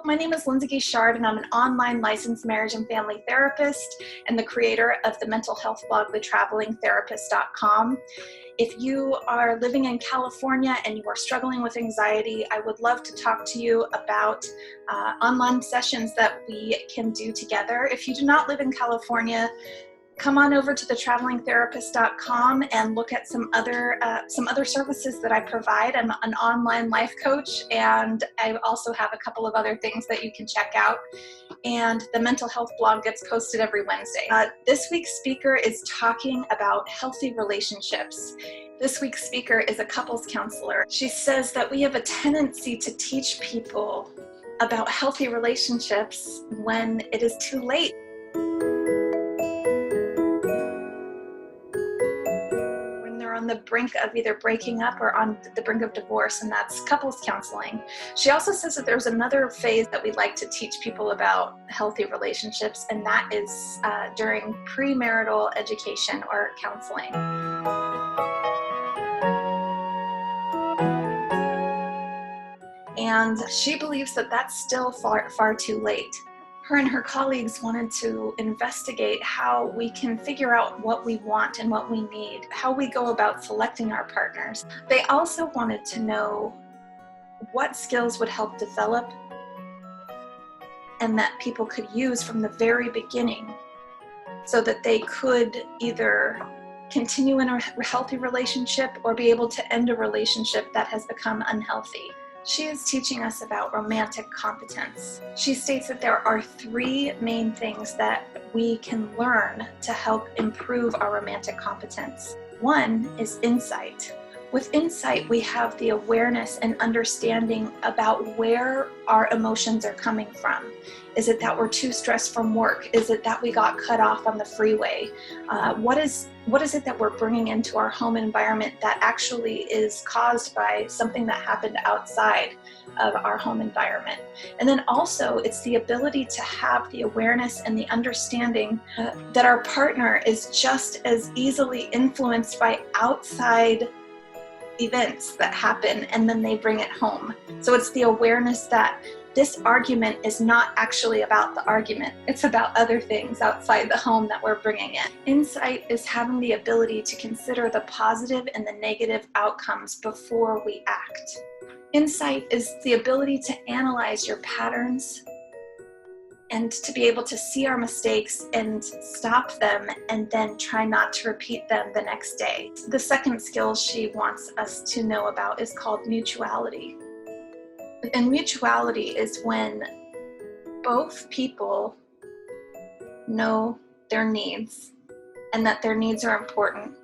My name is Lindsay Guichard, and I'm an online licensed marriage and family therapist and the creator of the mental health blog, thetravelingtherapist.com. If you are living in California and you are struggling with anxiety, I would love to talk to you about online sessions that we can do together. If you do not live in California, come on over to thetravelingtherapist.com and look at some other services that I provide. I'm an online life coach, and I also have a couple of other things that you can check out. And the mental health blog gets posted every Wednesday. This week's speaker is talking about healthy relationships. This week's speaker is a couples counselor. She says that we have a tendency to teach people about healthy relationships when it is too late. On the brink of either breaking up or on the brink of divorce, and that's couples counseling. She also says that there's another phase that we'd like to teach people about healthy relationships, and that is during premarital education or counseling. And she believes that that's still far too late. Her and her colleagues wanted to investigate how we can figure out what we want and what we need, how we go about selecting our partners. They also wanted to know what skills would help develop and that people could use from the very beginning so that they could either continue in a healthy relationship or be able to end a relationship that has become unhealthy. She is teaching us about romantic competence. She states that there are three main things that we can learn to help improve our romantic competence. One is insight. With insight, we have the awareness and understanding about where our emotions are coming from. Is it that we're too stressed from work? Is it that we got cut off on the freeway? What is it that we're bringing into our home environment that actually is caused by something that happened outside of our home environment? And then also, it's the ability to have the awareness and the understanding that our partner is just as easily influenced by outside events that happen, and then they bring it home. So it's the awareness that this argument is not actually about the argument. It's about other things outside the home that we're bringing in. Insight is having the ability to consider the positive and the negative outcomes before we act. Insight is the ability to analyze your patterns and to be able to see our mistakes and stop them and then try not to repeat them the next day. The second skill she wants us to know about is called mutuality. And mutuality is when both people know their needs and that their needs are important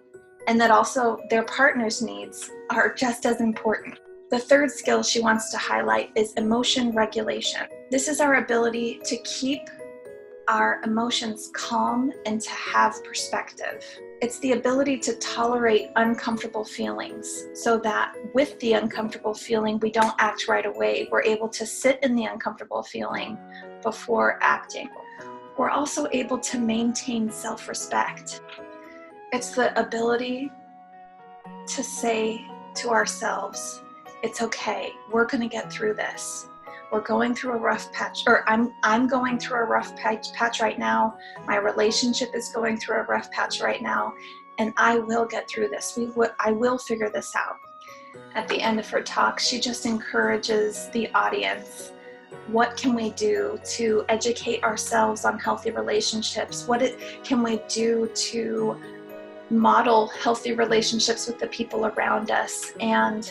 and that also their partner's needs are just as important. The third skill she wants to highlight is emotion regulation. This is our ability to keep our emotions calm and to have perspective. It's the ability to tolerate uncomfortable feelings so that with the uncomfortable feeling, we don't act right away. We're able to sit in the uncomfortable feeling before acting. We're also able to maintain self-respect. It's the ability to say to ourselves, it's okay, we're gonna get through this. We're going through a rough patch, or I'm going through a rough patch right now. My relationship is going through a rough patch right now, and I will get through this. I will figure this out. At the end of her talk, she just encourages the audience. What can we do to educate ourselves on healthy relationships? Can we do to model healthy relationships with the people around us? And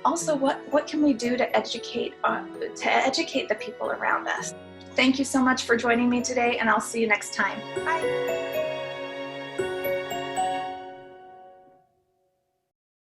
also, what can we do to educate the people around us? Thank you so much for joining me today, and I'll see you next time. Bye.